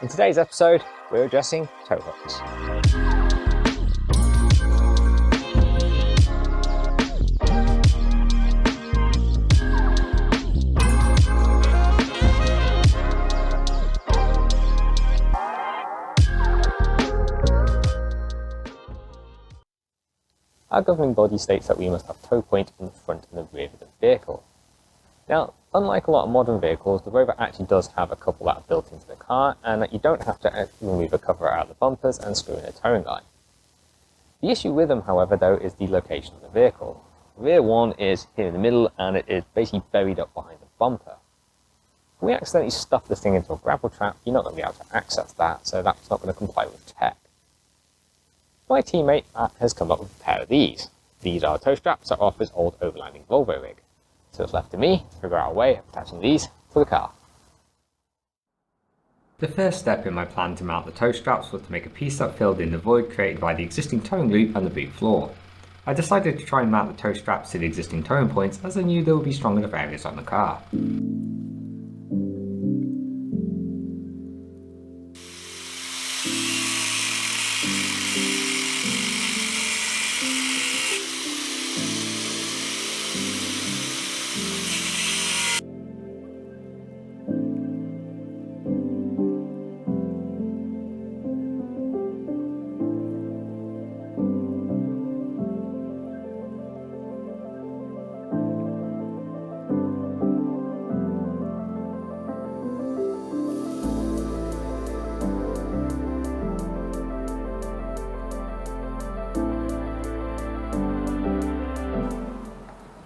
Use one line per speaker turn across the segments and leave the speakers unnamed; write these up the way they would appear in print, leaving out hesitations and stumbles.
In today's episode, we're addressing tow hooks. Our governing body states that we must have tow point in the front and the rear of the vehicle. Now, unlike a lot of modern vehicles, the Rover actually does have a couple that are built into the car, and that you don't have to remove a cover out of the bumpers and screw in a towing line. The issue with them, however, though, is the location of the vehicle. The rear one is here in the middle, and it is basically buried up behind the bumper. If we accidentally stuff this thing into a gravel trap, you're not going to be able to access that, so that's not going to comply with tech. My teammate Matt has come up with a pair of these. These are tow straps that are off his old overlanding Volvo rig. So it's left to me to figure out a way of attaching these to the car.
The first step in my plan to mount the tow straps was to make a piece that filled in the void created by the existing towing loop and the boot floor. I decided to try and mount the tow straps to the existing towing points as I knew there would be strong enough areas on the car.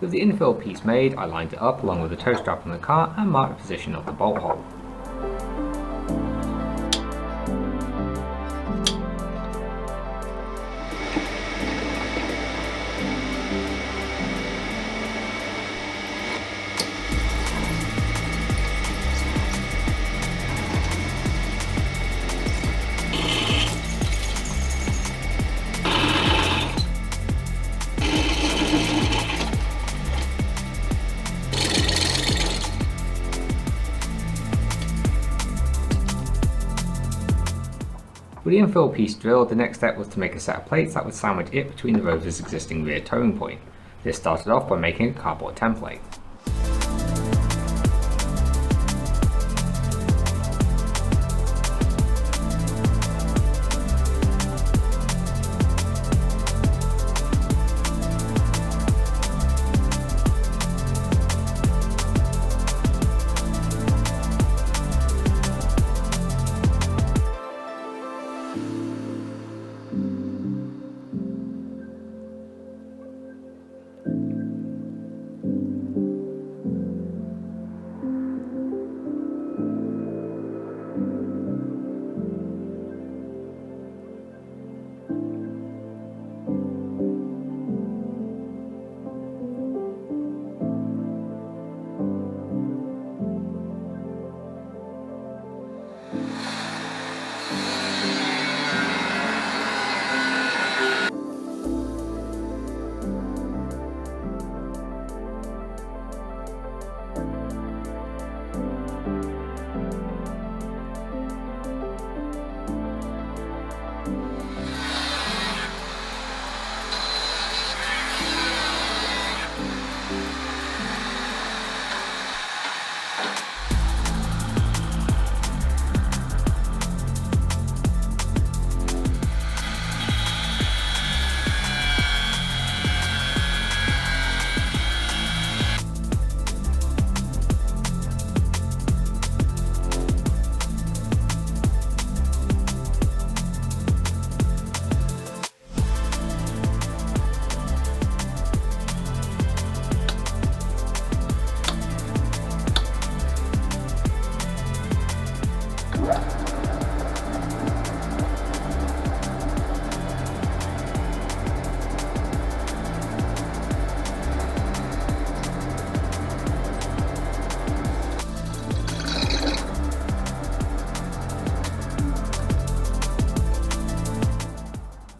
With the infill piece made, I lined it up along with the tow strap on the car and marked the position of the bolt hole. With the infill piece drilled, the next step was to make a set of plates that would sandwich it between the Rover's existing rear towing point. This started off by making a cardboard template.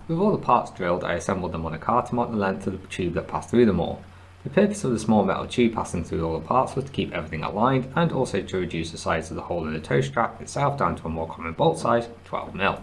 With all the parts drilled, I assembled them on a car to mark the length of the tube that passed through them all. The purpose of the small metal tube passing through all the parts was to keep everything aligned and also to reduce the size of the hole in the toe strap itself down to a more common bolt size, 12mm.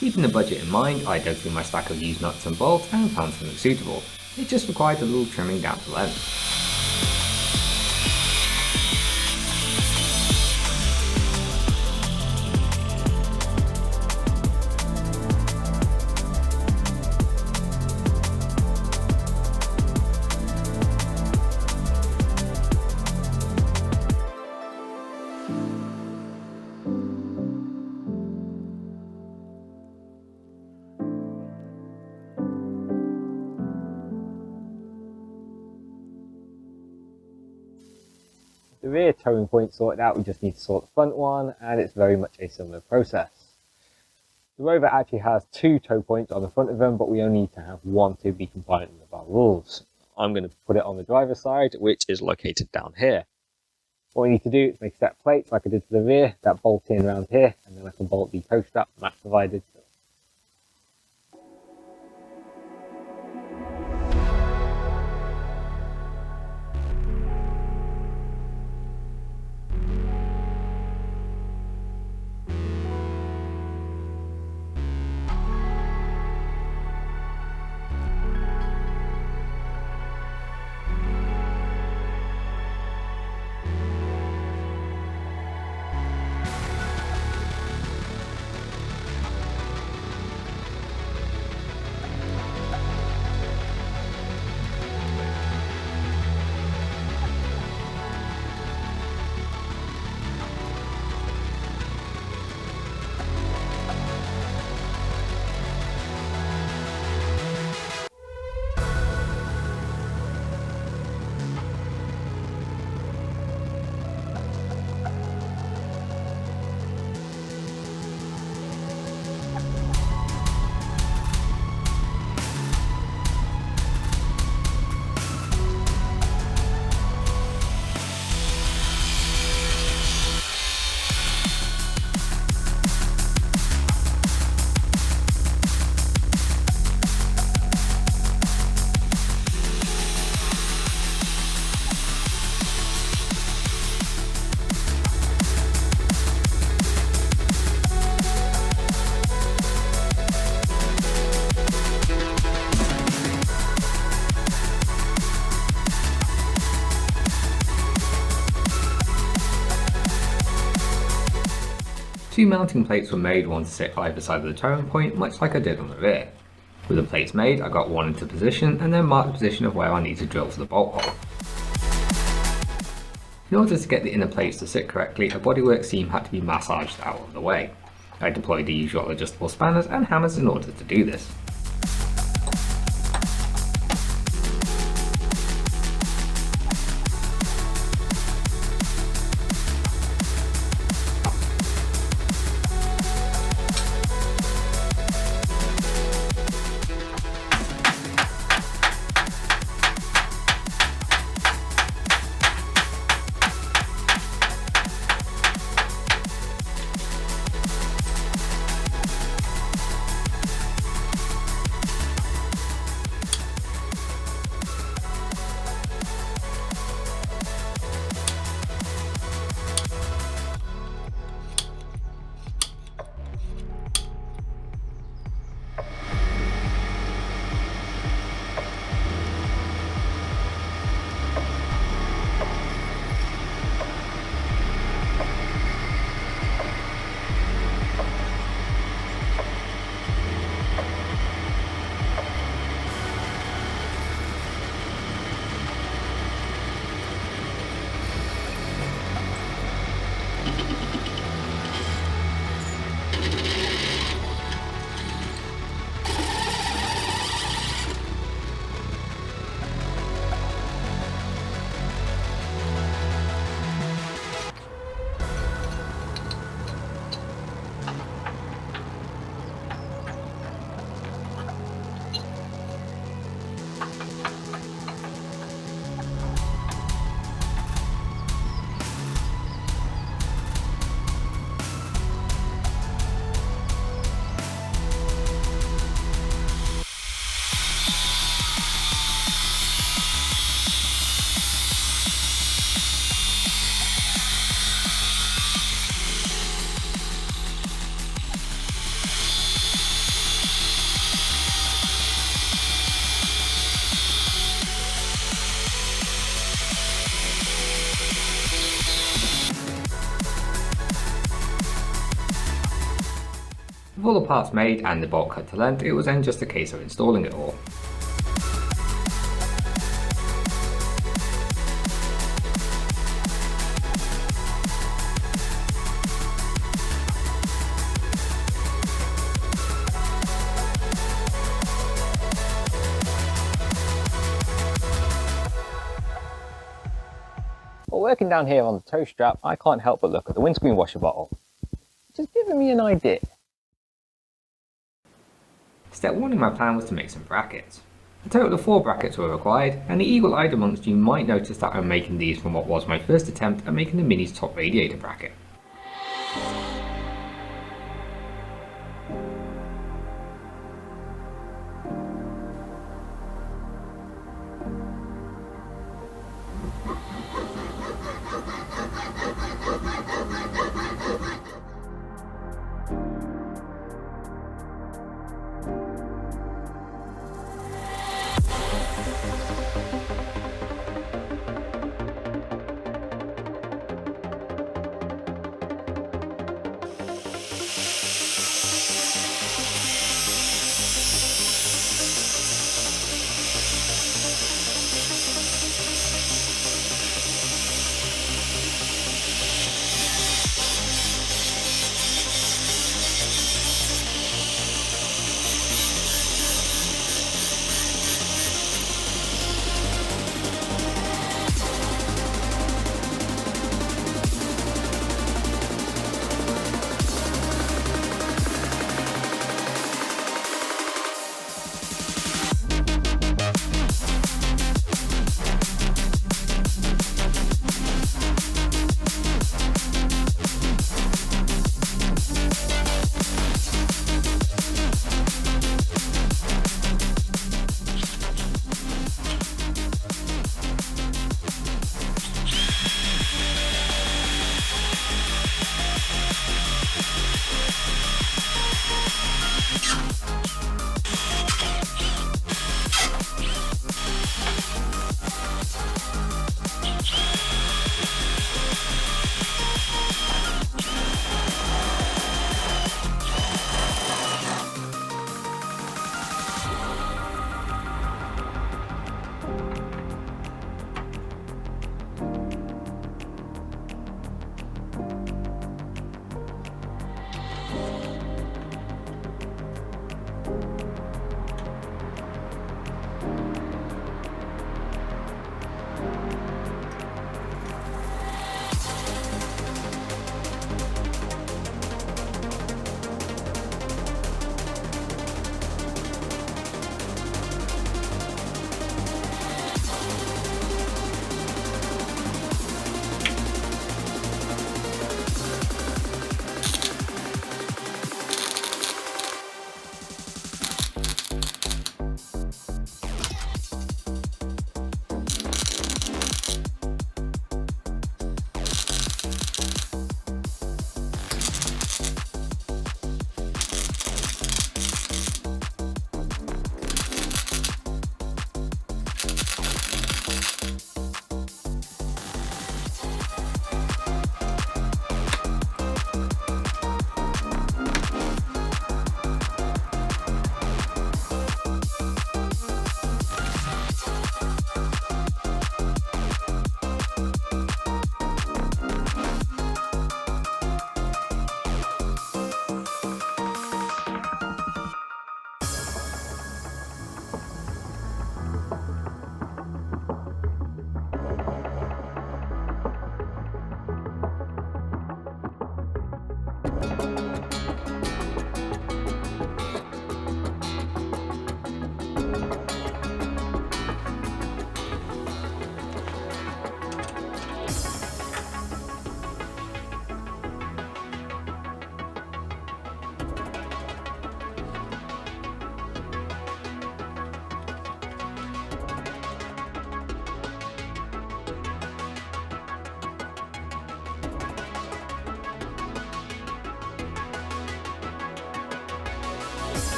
Keeping the budget in mind, I dug through my stack of used nuts and bolts and found something suitable. It just required a little trimming down to length.
The rear towing point sorted out, we just need to sort the front one, and it's very much a similar process. The Rover actually has 2 tow points on the front of them, but we only need to have 1 to be compliant with our rules. I'm going to put it on the driver's side, which is located down here. What we need to do is make set plates like I did to the rear, that bolt in around here, and then I can bolt the tow strap Matt provided.
Two mounting plates were made, one to sit either side of the towing point, much like I did on the rear. With the plates made, I got one into position and then marked the position of where I need to drill for the bolt hole. In order to get the inner plates to sit correctly, a bodywork seam had to be massaged out of the way. I deployed the usual adjustable spanners and hammers in order to do this. With all the parts made and the bolt cut to length, it was then just a case of installing it all.
While working down here on the toe strap, I can't help but look at the windscreen washer bottle, which is giving me an idea.
Step 1 in my plan was to make some brackets. A total of 4 brackets were required, and the eagle-eyed amongst you might notice that I'm making these from what was my first attempt at making the Mini's top radiator bracket.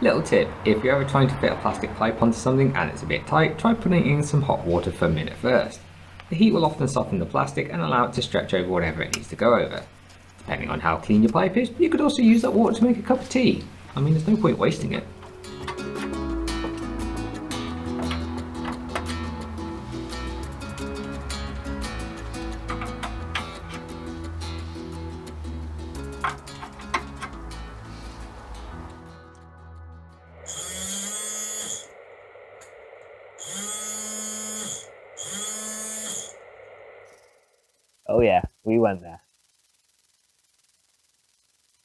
Little tip, if you're ever trying to fit a plastic pipe onto something and it's a bit tight, try putting it in some hot water for a minute first. The heat will often soften the plastic and allow it to stretch over whatever it needs to go over. Depending on how clean your pipe is, you could also use that water to make a cup of tea. I mean, there's no point wasting it.
Oh yeah, we went there.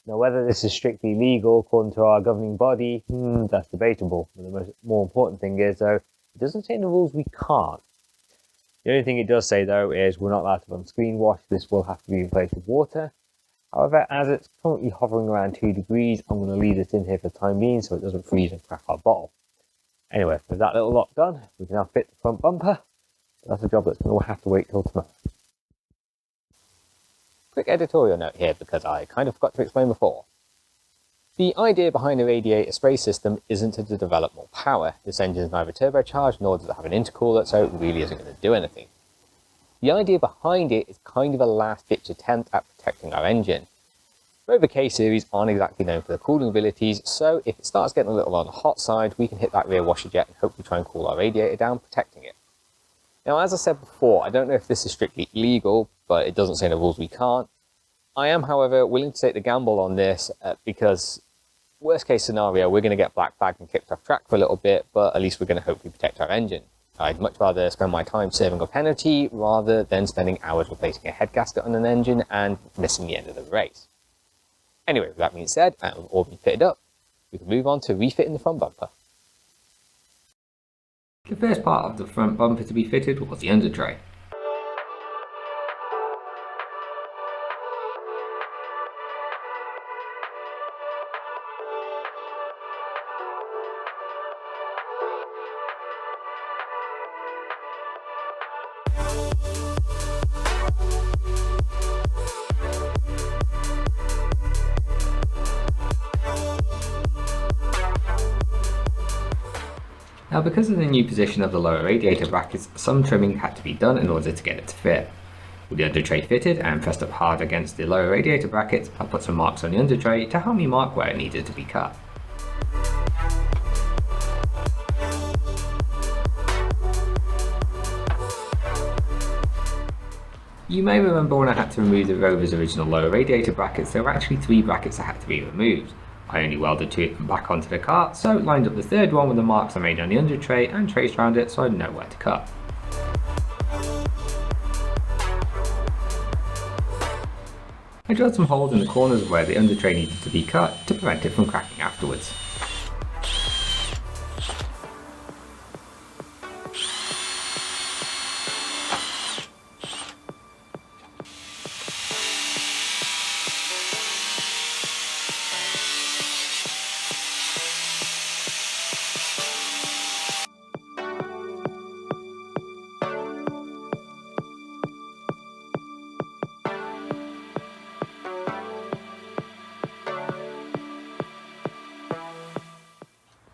Now, whether this is strictly legal according to our governing body, that's debatable. But the more important thing is, though, it doesn't say in the rules we can't. The only thing it does say, though, is we're not allowed to run screen wash. This will have to be replaced with water. However, as it's currently hovering around 2 degrees, I'm going to leave this in here for the time being so it doesn't freeze and crack our bottle. Anyway, with that little lot done, we can now fit the front bumper. That's a job that's going to have to wait till tomorrow. Quick editorial note here because I kind of forgot to explain before. The idea behind the radiator spray system isn't to develop more power. This engine is neither turbocharged nor does it have an intercooler, so it really isn't going to do anything. The idea behind it is kind of a last-ditch attempt at protecting our engine. Rover K series aren't exactly known for their cooling abilities, so if it starts getting a little on the hot side, we can hit that rear washer jet and hopefully try and cool our radiator down, protecting it. Now, as I said before, I don't know if this is strictly illegal, but it doesn't say in the rules we can't. I am, however, willing to take the gamble on this because worst case scenario, we're going to get black flagged and kicked off track for a little bit, but at least we're going to hopefully protect our engine. I'd much rather spend my time serving a penalty rather than spending hours replacing a head gasket on an engine and missing the end of the race. Anyway, with that being said, and with all been fitted up, we can move on to refitting the front bumper.
The first part of the front bumper to be fitted was the under tray. Now, because of the new position of the lower radiator brackets, some trimming had to be done in order to get it to fit. With the under tray fitted and pressed up hard against the lower radiator brackets, I put some marks on the under tray to help me mark where it needed to be cut. You may remember when I had to remove the Rover's original lower radiator brackets, there were actually 3 brackets that had to be removed. I only welded 2 of them back onto the cart, so lined up the third one with the marks I made on the under tray and traced around it so I know where to cut. I drilled some holes in the corners of where the under tray needed to be cut to prevent it from cracking afterwards.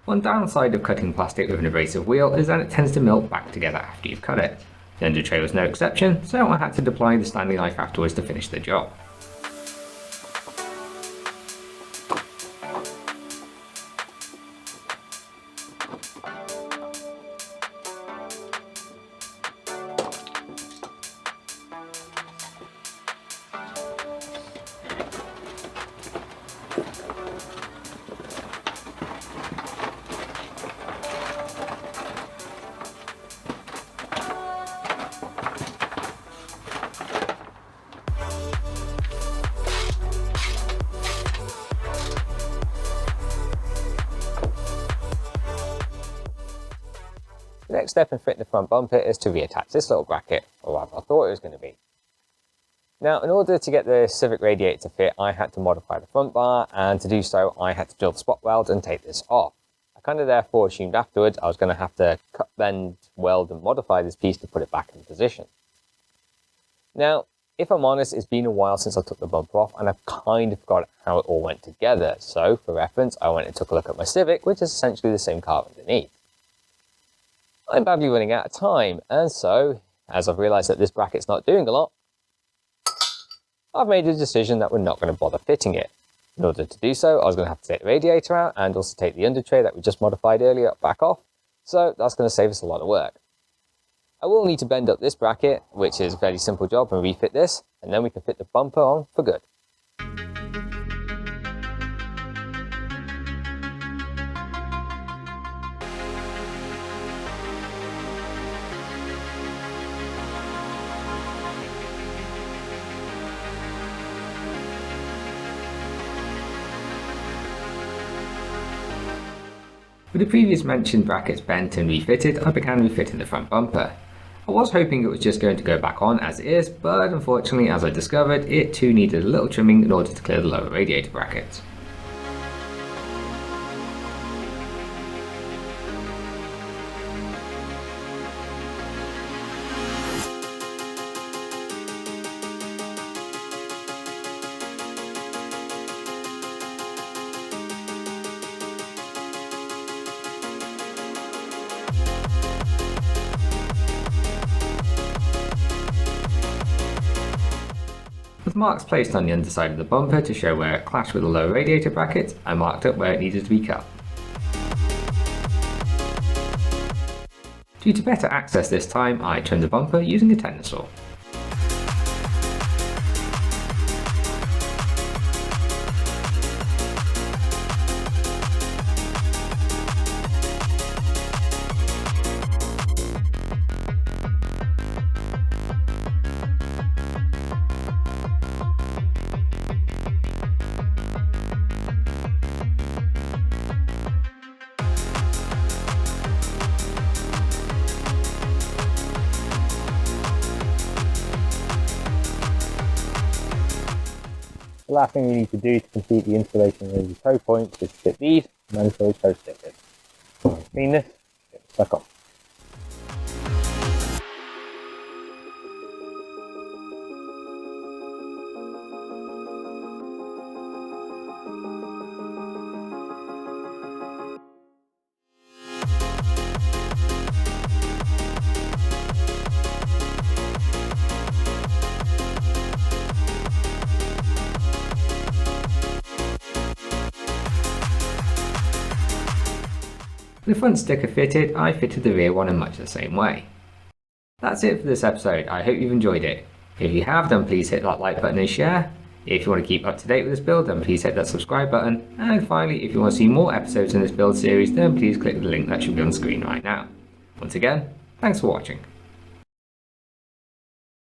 One downside of cutting plastic with an abrasive wheel is that it tends to melt back together after you've cut it. The under tray was no exception, so I had to deploy the Stanley knife afterwards to finish the job.
The next step in fitting the front bumper is to reattach this little bracket, or rather I thought it was going to be. Now, in order to get the Civic radiator to fit, I had to modify the front bar, and to do so, I had to drill the spot weld and take this off. I kind of therefore assumed afterwards I was going to have to cut, bend, weld and modify this piece to put it back in position. Now, If I'm honest, it's been a while since I took the bumper off and I've kind of forgot how it all went together. So for reference, I went and took a look at my Civic, which is essentially the same car underneath. I'm badly running out of time, and so, as I've realised that this bracket's not doing a lot, I've made a decision that we're not going to bother fitting it. In order to do so, I was going to have to take the radiator out and also take the under tray that we just modified earlier back off, so that's going to save us a lot of work. I will need to bend up this bracket, which is a fairly simple job, and refit this, and then we can fit the bumper on for good.
With the previous mentioned brackets bent and refitted, I began refitting the front bumper. I was hoping it was just going to go back on as it is, but unfortunately, as I discovered, it too needed a little trimming in order to clear the lower radiator brackets. With marks placed on the underside of the bumper to show where it clashed with the lower radiator brackets, I marked up where it needed to be cut. Due to better access this time, I trimmed the bumper using a tender saw.
The last thing we need to do to complete the installation of the toe points is fit these mandatory toe stickers. Clean this, get it stuck on.
With the front sticker fitted, I fitted the rear one in much the same way. That's it for this episode. I hope you've enjoyed it. If you have, then please hit that like button and share. If you want to keep up to date with this build, then please hit that subscribe button. And finally, if you want to see more episodes in this build series, then please click the link that should be on screen right now. Once again, thanks for watching.